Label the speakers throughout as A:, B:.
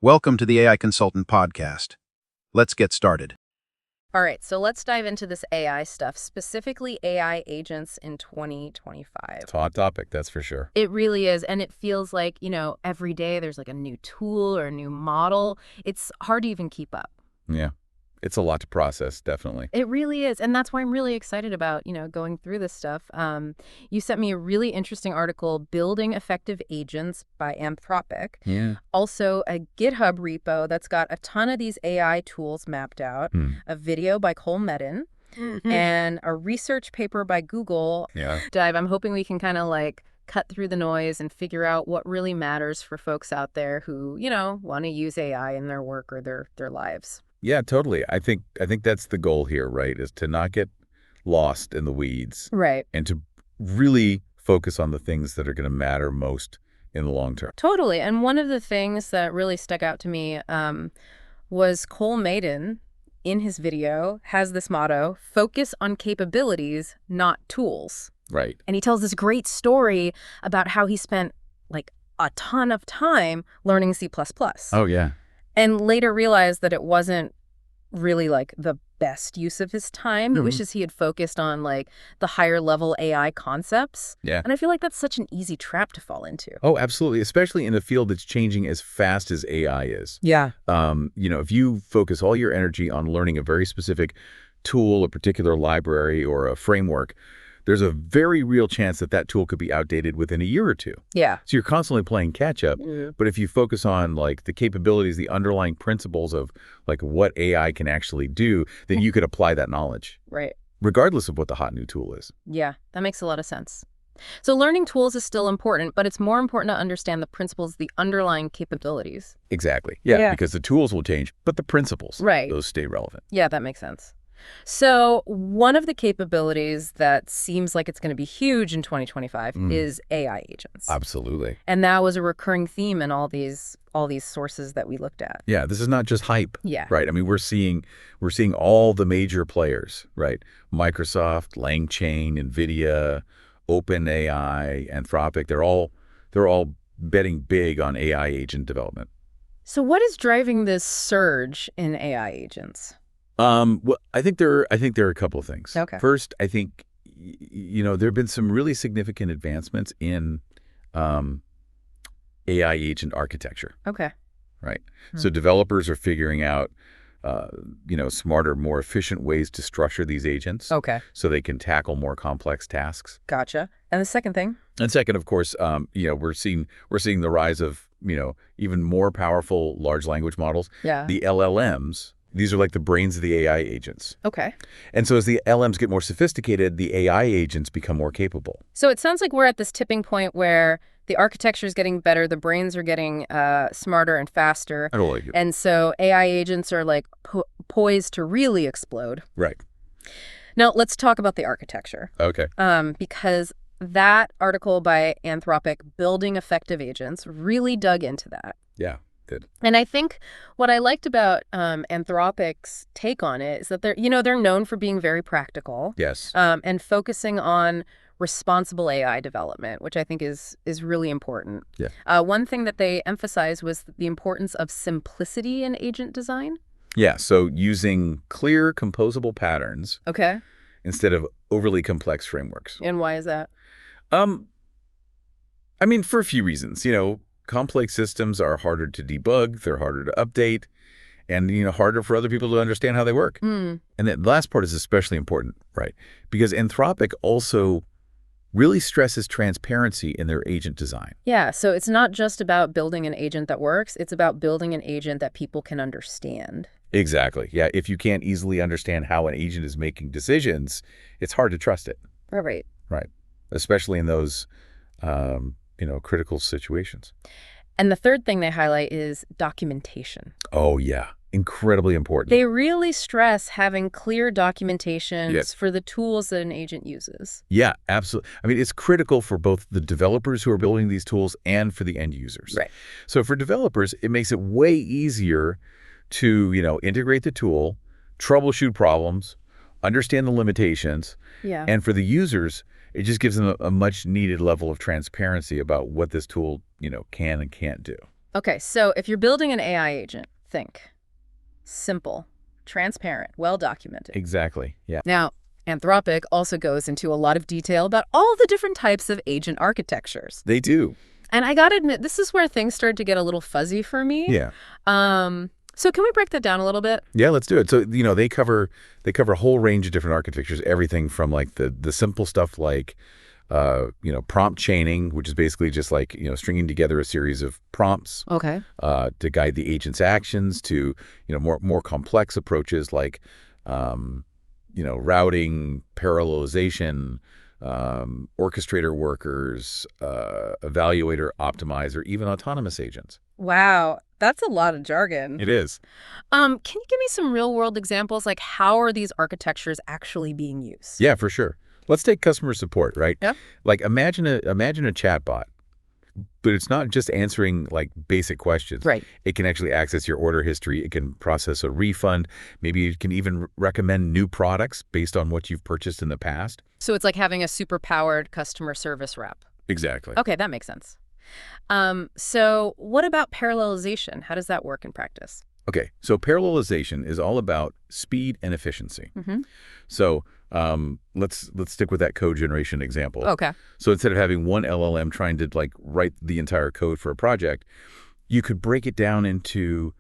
A: Welcome to the AI Consultant Podcast. Let's get started.
B: All right, so let's dive into this AI stuff, specifically AI agents in 2025.
C: It's a hot topic, that's for sure.
B: It really is, and it feels like, every day there's like a new tool or a new model. It's hard to even keep up.
C: Yeah, it's a lot to process, definitely.
B: It really is, and that's why I'm really excited about, going through this stuff. You sent me a really interesting article, Building Effective Agents by Anthropic.
C: Yeah.
B: Also, a GitHub repo that's got a ton of these AI tools mapped out, a video by Cole Medin, and a research paper by Google.
C: Yeah.
B: Dive, I'm hoping we can kind of cut through the noise and figure out what really matters for folks out there who, want to use AI in their work or their lives.
C: Yeah, totally. I think that's the goal here, right? Is to not get lost in the weeds.
B: Right.
C: And to really focus on the things that are going to matter most in the long term.
B: Totally. And one of the things that really stuck out to me was Cole Medin, in his video, has this motto, focus on capabilities, not tools.
C: Right.
B: And he tells this great story about how he spent a ton of time learning C++.
C: Oh, yeah.
B: And later realized that it wasn't really the best use of his time. He wishes he had focused on the higher level AI concepts.
C: Yeah.
B: And I feel like that's such an easy trap to fall into.
C: Oh, absolutely. Especially in a field that's changing as fast as AI is.
B: Yeah.
C: If you focus all your energy on learning a very specific tool, a particular library, or a framework, there's a very real chance that that tool could be outdated within a year or two.
B: Yeah.
C: So you're constantly playing catch up. But if you focus on the capabilities, the underlying principles of what AI can actually do, then you could apply that knowledge.
B: Right.
C: Regardless of what the hot new tool is.
B: Yeah, that makes a lot of sense. So learning tools is still important, but it's more important to understand the principles, the underlying capabilities.
C: Exactly. Yeah, because the tools will change, but the principles, those stay relevant.
B: Yeah, that makes sense. So one of the capabilities that seems like it's going to be huge in 2025 is AI agents.
C: Absolutely.
B: And that was a recurring theme in all these sources that we looked at.
C: Yeah, this is not just hype.
B: Yeah.
C: Right. I mean, we're seeing all the major players, right? Microsoft, LangChain, NVIDIA, OpenAI, Anthropic, they're all betting big on AI agent development.
B: So what is driving this surge in AI agents?
C: Well, I think there are a couple of things.
B: Okay.
C: First, I think, there have been some really significant advancements in AI agent architecture.
B: Okay.
C: Right. So developers are figuring out, smarter, more efficient ways to structure these agents.
B: Okay.
C: So they can tackle more complex tasks.
B: Gotcha. And the second thing?
C: And second, of course, we're seeing the rise of, even more powerful large language models.
B: Yeah.
C: The LLMs. These are the brains of the AI agents.
B: Okay.
C: And so as the LLMs get more sophisticated, the AI agents become more capable.
B: So it sounds like we're at this tipping point where the architecture is getting better, the brains are getting smarter and faster.
C: I don't like it.
B: And so AI agents are poised to really explode.
C: Right.
B: Now, let's talk about the architecture.
C: Okay.
B: Because that article by Anthropic, Building Effective Agents, really dug into that.
C: Yeah.
B: And I think what I liked about Anthropic's take on it is that they're known for being very practical.
C: Yes.
B: And focusing on responsible AI development, which I think is really important.
C: Yeah.
B: One thing that they emphasized was the importance of simplicity in agent design.
C: Yeah. So using clear composable patterns.
B: Okay.
C: Instead of overly complex frameworks.
B: And why is that?
C: I mean, for a few reasons. Complex systems are harder to debug, they're harder to update, and harder for other people to understand how they work. And the last part is especially important, right? Because Anthropic also really stresses transparency in their agent design.
B: Yeah, so it's not just about building an agent that works, it's about building an agent that people can understand.
C: Exactly. Yeah, if you can't easily understand how an agent is making decisions, it's hard to trust it.
B: Right.
C: Right. Especially in those critical situations.
B: And the third thing they highlight is documentation.
C: Oh, yeah. Incredibly important.
B: They really stress having clear documentation
C: Yes.
B: for the tools that an agent uses.
C: Yeah, absolutely. I mean, it's critical for both the developers who are building these tools and for the end users.
B: Right.
C: So for developers, it makes it way easier to, integrate the tool, troubleshoot problems, understand the limitations.
B: Yeah.
C: And for the users, it just gives them a much needed level of transparency about what this tool, can and can't do.
B: Okay, so if you're building an AI agent, think simple, transparent, well-documented.
C: Exactly. Yeah.
B: Now, Anthropic also goes into a lot of detail about all the different types of agent architectures.
C: They do.
B: And I gotta admit, this is where things started to get a little fuzzy for me.
C: Yeah.
B: So can we break that down a little bit?
C: Yeah, let's do it. So, they cover a whole range of different architectures, everything from like the simple stuff like prompt chaining, which is basically just like, stringing together a series of prompts
B: Okay.
C: to guide the agent's actions, to, more complex approaches like routing, parallelization, orchestrator workers, evaluator, optimizer, even autonomous agents.
B: Wow, that's a lot of jargon.
C: It is.
B: Can you give me some real-world examples? Like, how are these architectures actually being used?
C: Yeah, for sure. Let's take customer support, right?
B: Yeah.
C: Like imagine a chatbot, but it's not just answering like basic questions.
B: Right.
C: It can actually access your order history. It can process a refund. Maybe it can even recommend new products based on what you've purchased in the past.
B: So it's like having a super-powered customer service rep.
C: Exactly.
B: Okay, that makes sense. So what about parallelization? How does that work in practice?
C: Okay, so parallelization is all about speed and efficiency.
B: Mm-hmm.
C: So let's stick with that code generation example.
B: Okay.
C: So instead of having one LLM trying to like write the entire code for a project, you could break it down into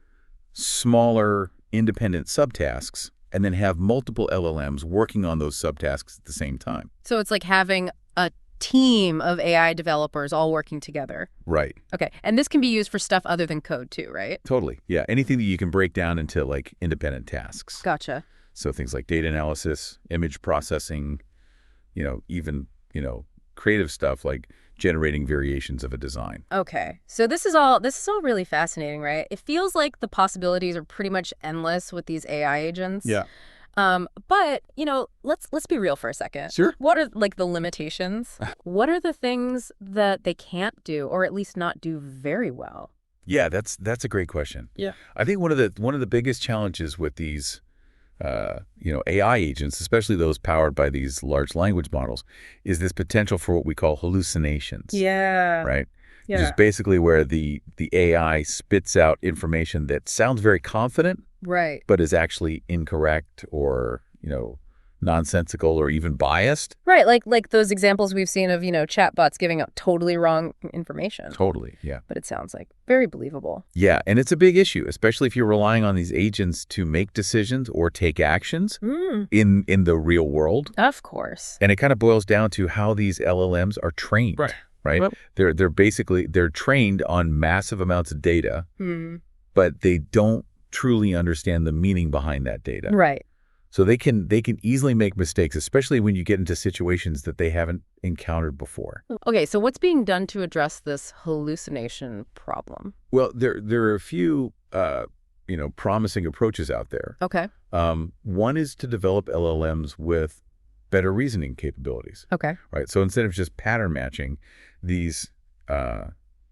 C: smaller independent subtasks and then have multiple LLMs working on those subtasks at the same time.
B: So it's like having a team of AI developers all working together.
C: Right.
B: Okay. And this can be used for stuff other than code too, right?
C: Totally. Yeah. Anything that you can break down into like independent tasks.
B: Gotcha.
C: So things like data analysis, image processing, even, creative stuff like generating variations of a design.
B: Okay. So this is all really fascinating, right? It feels like the possibilities are pretty much endless with these AI agents.
C: Yeah.
B: But, let's be real for a second.
C: Sure.
B: What are like the limitations? What are the things that they can't do or at least not do very well?
C: Yeah, that's a great question.
B: Yeah.
C: I think one of the biggest challenges with these AI agents, especially those powered by these large language models, is this potential for what we call hallucinations.
B: Yeah.
C: Right?
B: Yeah.
C: Which is basically where the AI spits out information that sounds very confident,
B: Right.
C: but is actually incorrect or, nonsensical or even biased.
B: Right. Like those examples we've seen of, chatbots giving out totally wrong information.
C: Totally. Yeah.
B: But it sounds like very believable.
C: Yeah. And it's a big issue, especially if you're relying on these agents to make decisions or take actions in the real world.
B: Of course.
C: And it kind of boils down to how these LLMs are trained. Right.
B: Well,
C: They're trained on massive amounts of data, but they don't truly understand the meaning behind that data.
B: Right.
C: So they can easily make mistakes, especially when you get into situations that they haven't encountered before.
B: Okay, so what's being done to address this hallucination problem?
C: Well, there are a few promising approaches out there.
B: Okay.
C: One is to develop LLMs with better reasoning capabilities.
B: Okay.
C: Right. So instead of just pattern matching, these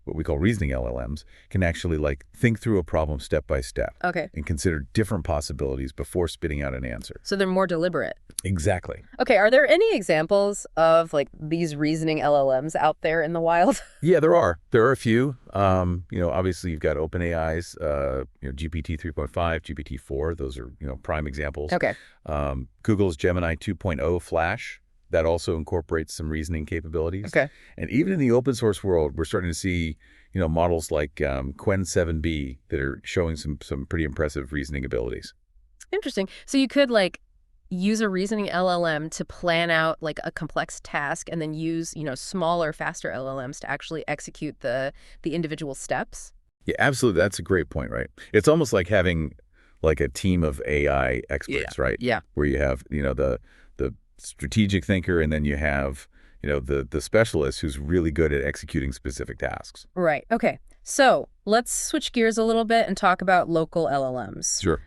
C: what we call reasoning LLMs can actually like think through a problem step by step.
B: Okay.
C: And consider different possibilities before spitting out an answer.
B: So they're more deliberate.
C: Exactly.
B: Okay, are there any examples of like these reasoning LLMs out there in the wild?
C: Yeah, there are. There are a few. Obviously you've got OpenAI's GPT 3.5, GPT 4. Those are, prime examples.
B: Okay.
C: Google's Gemini 2.0 Flash. That also incorporates some reasoning capabilities.
B: Okay.
C: And even in the open source world, we're starting to see, models like Qwen 7b that are showing some pretty impressive reasoning abilities.
B: Interesting. So you could like use a reasoning LLM to plan out like a complex task and then use, smaller, faster LLMs to actually execute the individual steps?
C: Yeah, absolutely. That's a great point, right? It's almost like having like a team of AI experts, right?
B: Yeah.
C: Where you have, the strategic thinker, and then you have, the specialist who's really good at executing specific tasks.
B: Right. Okay. So let's switch gears a little bit and talk about local LLMs.
C: Sure.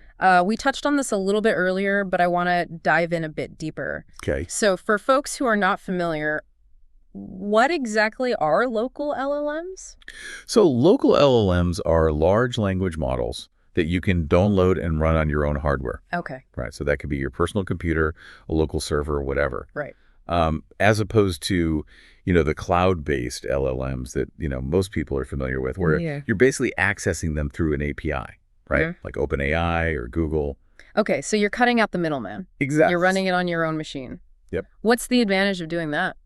B: We touched on this a little bit earlier, but I want to dive in a bit deeper.
C: Okay.
B: So for folks who are not familiar, what exactly are local LLMs?
C: So local LLMs are large language models that you can download and run on your own hardware.
B: Okay.
C: Right. So that could be your personal computer, a local server, whatever.
B: Right.
C: as opposed to, the cloud-based LLMs that, most people are familiar with, where you're basically accessing them through an API, right? Like OpenAI or Google.
B: Okay, so you're cutting out the middleman.
C: Exactly.
B: You're running it on your own machine.
C: Yep.
B: What's the advantage of doing that?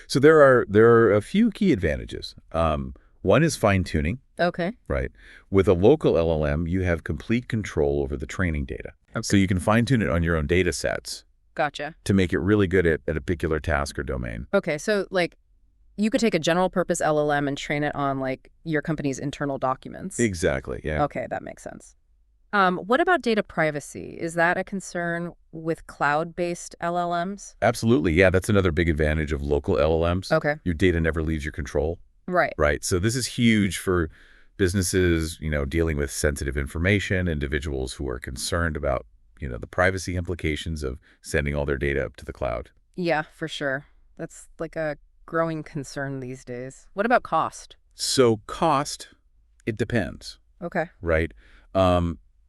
C: So there are a few key advantages. One is fine-tuning.
B: Okay.
C: Right. With a local LLM, you have complete control over the training data.
B: Okay.
C: So you can fine-tune it on your own data sets.
B: Gotcha.
C: To make it really good at a particular task or domain.
B: Okay, so like you could take a general purpose LLM and train it on like your company's internal documents.
C: Exactly, yeah.
B: Okay, that makes sense. What about data privacy? Is that a concern with cloud-based LLMs?
C: Absolutely, yeah. That's another big advantage of local LLMs.
B: Okay.
C: Your data never leaves your control.
B: Right.
C: Right. So this is huge for businesses, dealing with sensitive information, individuals who are concerned about, the privacy implications of sending all their data up to the cloud.
B: Yeah, for sure. That's like a growing concern these days. What about cost?
C: So cost, it depends.
B: Okay.
C: Right.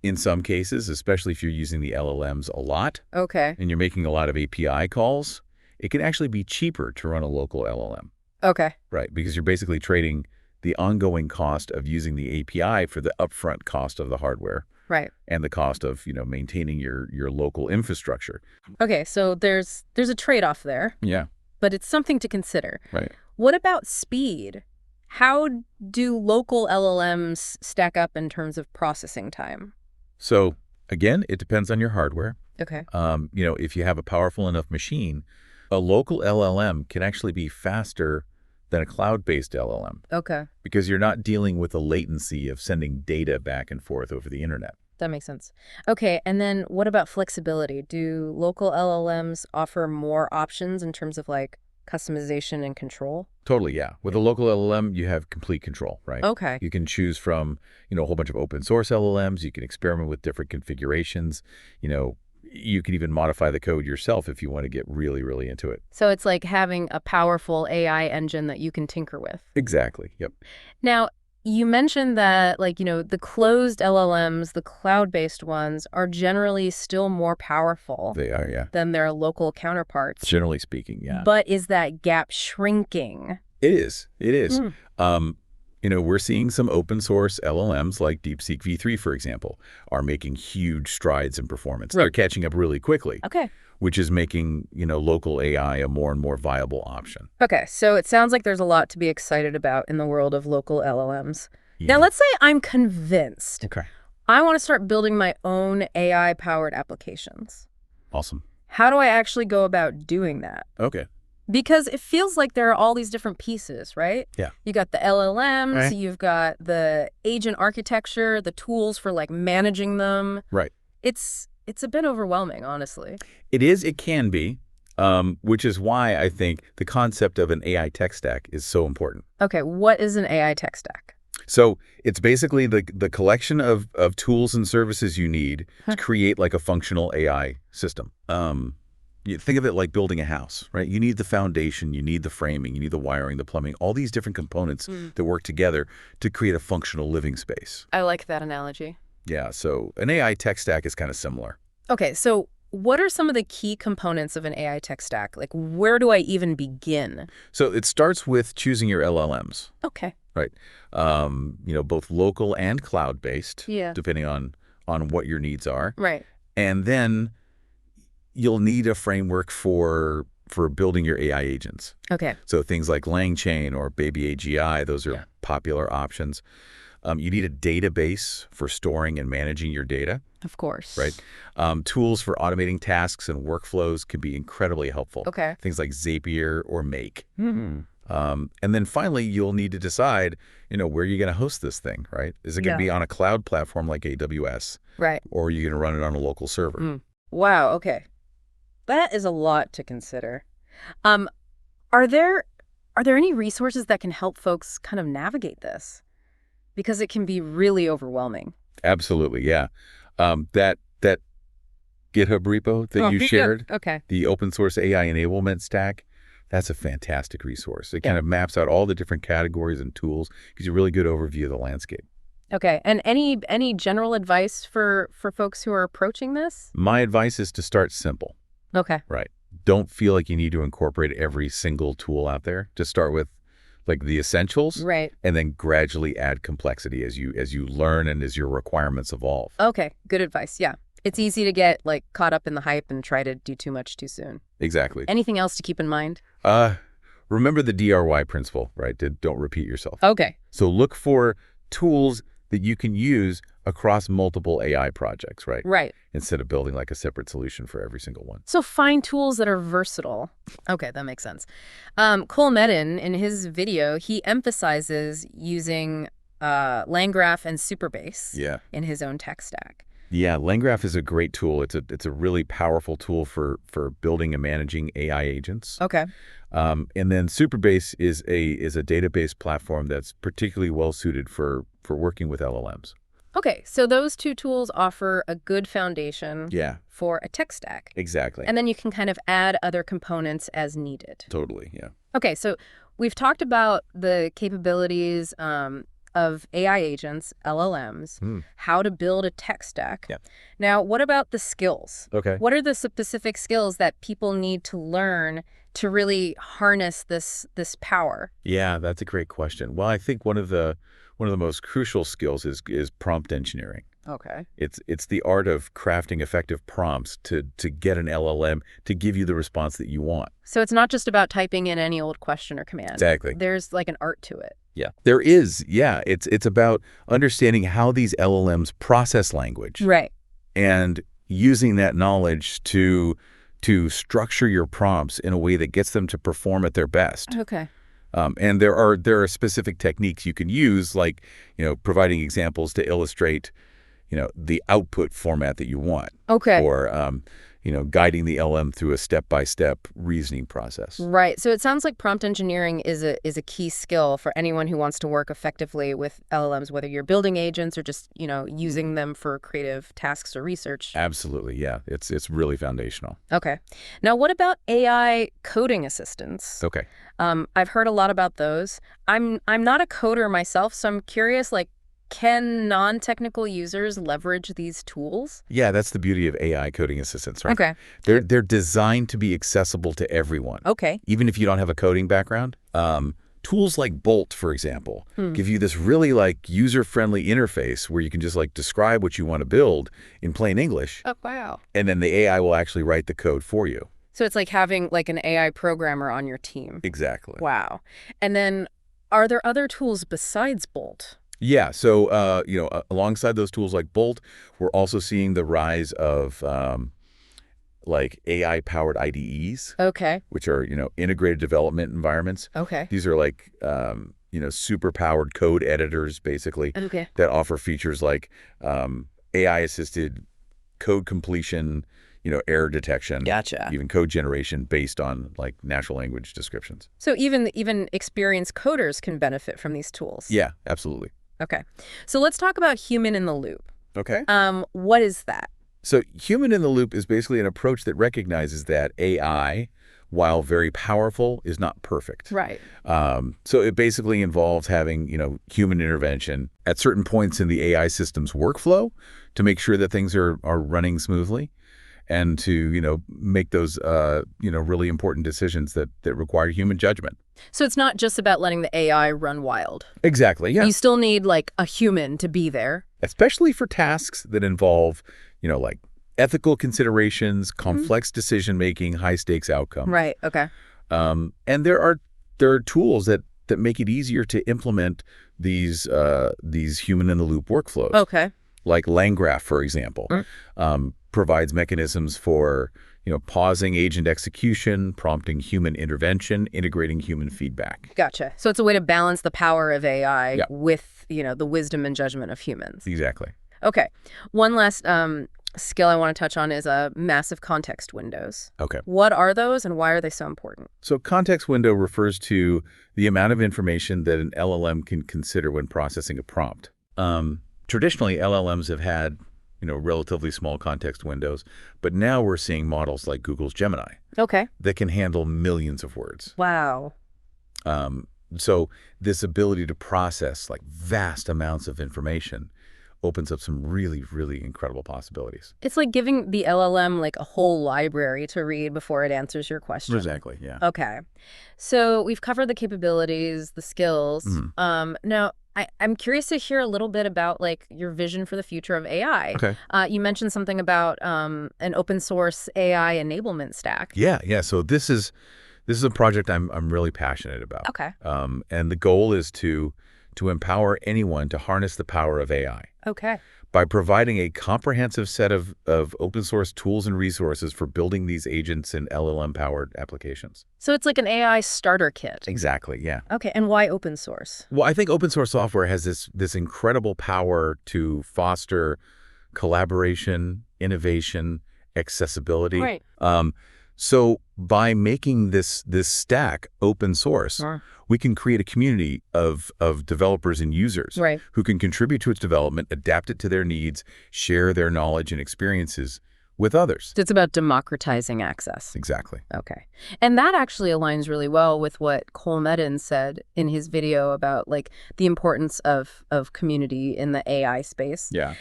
C: In some cases, especially if you're using the LLMs a lot,
B: okay,
C: and you're making a lot of API calls, it can actually be cheaper to run a local LLM.
B: Okay.
C: Right, because you're basically trading the ongoing cost of using the API for the upfront cost of the hardware.
B: Right.
C: And the cost of, maintaining your local infrastructure.
B: Okay, so there's a trade-off there.
C: Yeah.
B: But it's something to consider.
C: Right.
B: What about speed? How do local LLMs stack up in terms of processing time?
C: So, again, it depends on your hardware.
B: Okay.
C: If you have a powerful enough machine, a local LLM can actually be faster than a cloud-based LLM.
B: Okay.
C: Because you're not dealing with the latency of sending data back and forth over the internet.
B: That makes sense. Okay, and then what about flexibility? Do local LLMs offer more options in terms of like customization and control?
C: Totally, yeah. With a local LLM, you have complete control, right?
B: Okay.
C: You can choose from, a whole bunch of open source LLMs. You can experiment with different configurations. You can even modify the code yourself if you want to get really, really into it.
B: So it's like having a powerful AI engine that you can tinker with.
C: Exactly, yep.
B: Now, you mentioned that, the closed LLMs, the cloud-based ones, are generally still more powerful.
C: They are, yeah.
B: Than their local counterparts.
C: Generally speaking, yeah.
B: But is that gap shrinking?
C: It is. It is. We're seeing some open source LLMs like DeepSeek V3, for example, are making huge strides in performance. Right. They're catching up really quickly.
B: Okay.
C: Which is making, local AI a more and more viable option.
B: Okay, so it sounds like there's a lot to be excited about in the world of local LLMs.
C: Yeah.
B: Now, let's say I'm convinced.
C: Okay.
B: I want to start building my own AI-powered applications.
C: Awesome.
B: How do I actually go about doing that?
C: Okay.
B: Because it feels like there are all these different pieces, right?
C: Yeah.
B: You got the LLMs,
C: right.
B: You've got the agent architecture, the tools for like managing them.
C: Right.
B: It's a bit overwhelming, honestly.
C: It is. It can be, which is why I think the concept of an AI tech stack is so important.
B: Okay, what is an AI tech stack?
C: So it's basically the collection of tools and services you need to create like a functional AI system. You think of it like building a house, right? You need the foundation, you need the framing, you need the wiring, the plumbing, all these different components that work together to create a functional living space.
B: I like that analogy.
C: Yeah, so an AI tech stack is kind of similar.
B: Okay, so what are some of the key components of an AI tech stack? Like, where do I even begin?
C: So it starts with choosing your LLMs.
B: Okay.
C: Right. Both local and cloud-based, depending on what your needs are.
B: Right.
C: And then you'll need a framework for building your AI agents.
B: Okay.
C: So things like LangChain or Baby AGI, those are popular options. You need a database for storing and managing your data.
B: Of course.
C: Right. Tools for automating tasks and workflows can be incredibly helpful.
B: Okay.
C: Things like Zapier or Make. And then finally, you'll need to decide, where you're going to host this thing, right? Is it going to be on a cloud platform like AWS?
B: Right.
C: Or are you going to run it on a local server?
B: Wow. Okay. That is a lot to consider. Are there any resources that can help folks kind of navigate this? Because it can be really overwhelming.
C: Absolutely, yeah. That GitHub repo that you shared, the open source AI enablement stack, that's a fantastic resource. It kind of maps out all the different categories and tools, gives you a really good overview of the landscape.
B: Okay, and any general advice for folks who are approaching this?
C: My advice is to start simple.
B: Okay.
C: Right. don't feel like you need to incorporate every single tool out there. Just start with like the essentials,
B: Right.
C: and then gradually add complexity as you learn and as your requirements evolve.
B: Okay, good advice. Yeah. It's easy to get like caught up in the hype and try to do too much too soon.
C: Exactly.
B: Anything else to keep in mind?
C: Remember the DRY principle, right? Don't repeat yourself.
B: Okay.
C: So look for tools that you can use across multiple AI projects, right?
B: Right.
C: Instead of building like a separate solution for every single one.
B: So find tools that are versatile. Okay, that makes sense. Cole Medin, in his video, he emphasizes using LangGraph and Superbase in his own tech stack.
C: Yeah, LangGraph is a great tool. It's a really powerful tool for building and managing AI agents.
B: Okay.
C: And then Superbase is a database platform that's particularly well suited for working with LLMs.
B: Okay, so those two tools offer a good foundation for a tech stack.
C: Exactly.
B: And then you can kind of add other components as needed.
C: Totally, yeah.
B: Okay, so we've talked about the capabilities of AI agents, LLMs, how to build a tech stack.
C: Yeah.
B: Now, what about the skills?
C: Okay.
B: What are the specific skills that people need to learn to really harness this power?
C: Yeah, that's a great question. Well, I think one of the most crucial skills is prompt engineering.
B: Okay.
C: It's the art of crafting effective prompts to get an LLM to give you the response that you want.
B: So it's not just about typing in any old question or command.
C: Exactly.
B: There's like an art to it.
C: Yeah. There is. Yeah. It's about understanding how these LLMs process language.
B: Right.
C: And using that knowledge to structure your prompts in a way that gets them to perform at their best.
B: Okay.
C: And there are specific techniques you can use, like, providing examples to illustrate, the output format that you want.
B: Okay.
C: Or, guiding the LM through a step-by-step reasoning process.
B: Right. So it sounds like prompt engineering is a key skill for anyone who wants to work effectively with LLMs, whether you're building agents or just, using them for creative tasks or research.
C: Absolutely. Yeah. It's really foundational.
B: Okay. Now, what about AI coding assistants?
C: Okay.
B: I've heard a lot about those. I'm not a coder myself, so I'm curious, like, can non-technical users leverage these tools?
C: Yeah, that's the beauty of AI coding assistants, right?
B: Okay.
C: They're designed to be accessible to everyone.
B: Okay.
C: Even if you don't have a coding background. Tools like Bolt, for example, give you this really user-friendly interface where you can just describe what you want to build in plain English.
B: Oh, wow.
C: And then the AI will actually write the code for you.
B: So it's like having an AI programmer on your team.
C: Exactly.
B: Wow. And then are there other tools besides Bolt?
C: Yeah. So, alongside those tools like Bolt, we're also seeing the rise of AI-powered IDEs.
B: Okay.
C: Which are, integrated development environments.
B: Okay.
C: These are super-powered code editors, basically, that offer features like AI-assisted code completion, error detection.
B: Gotcha.
C: Even code generation based on natural language descriptions.
B: So even experienced coders can benefit from these tools.
C: Yeah, absolutely.
B: Okay. So let's talk about human in the loop.
C: Okay.
B: What is that?
C: So human in the loop is basically an approach that recognizes that AI, while very powerful, is not perfect.
B: Right.
C: So it basically involves having, human intervention at certain points in the AI system's workflow to make sure that things are running smoothly, and to, make those, really important decisions that require human judgment.
B: So it's not just about letting the AI run wild.
C: Exactly, yeah.
B: You still need, a human to be there. Especially
C: for tasks that involve, ethical considerations, complex decision-making, high-stakes outcomes.
B: Right, okay.
C: And there are tools that make it easier to implement these human-in-the-loop workflows.
B: Okay.
C: Like LangGraph, for example, provides mechanisms for pausing agent execution, prompting human intervention, integrating human feedback.
B: Gotcha. So it's a way to balance the power of AI with the wisdom and judgment of humans.
C: Exactly.
B: Okay. One last skill I want to touch on is massive context windows.
C: Okay.
B: What are those and why are they so important?
C: So context window refers to the amount of information that an LLM can consider when processing a prompt. Traditionally, LLMs have had relatively small context windows, but now we're seeing models like Google's Gemini that can handle millions of words.
B: Wow.
C: So this ability to process vast amounts of information opens up some really, really incredible possibilities.
B: It's like giving the LLM like a whole library to read before it answers your question.
C: Exactly, yeah.
B: Okay. So we've covered the capabilities, the skills. Now, I'm curious to hear a little bit about like your vision for the future of AI.
C: Okay.
B: You mentioned something about an open source AI enablement stack.
C: Yeah. So this is a project I'm really passionate about.
B: Okay.
C: And the goal is to empower anyone to harness the power of AI.
B: Okay.
C: By providing a comprehensive set of open source tools and resources for building these agents and LLM-powered applications.
B: So it's like an AI starter kit.
C: Exactly, yeah.
B: Okay, and why open source?
C: Well, I think open source software has this incredible power to foster collaboration, innovation, accessibility.
B: Right.
C: So by making this stack open source,
B: Sure.
C: we can create a community of developers and users
B: Right.
C: who can contribute to its development, adapt it to their needs, share their knowledge and experiences with others.
B: It's about democratizing access.
C: Exactly.
B: Okay. And that actually aligns really well with what Cole Medin said in his video about like the importance of community in the AI space.
C: Yeah.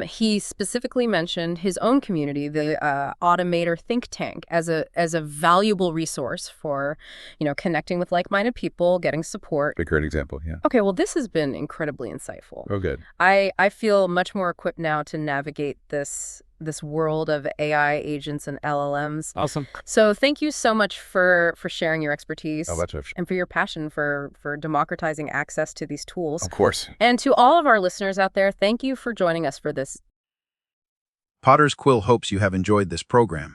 B: He specifically mentioned his own community, the Automator think tank, as a valuable resource for, connecting with like-minded people, getting support.
C: A great example, yeah.
B: Okay, well, this has been incredibly insightful.
C: Oh, good.
B: I feel much more equipped now to navigate this world of AI agents and LLMs.
C: Awesome.
B: So thank you so much for sharing your expertise and for your passion for democratizing access to these tools.
C: Of course.
B: And to all of our listeners out there, thank you for joining us for this.
A: Potter's Quill hopes you have enjoyed this program.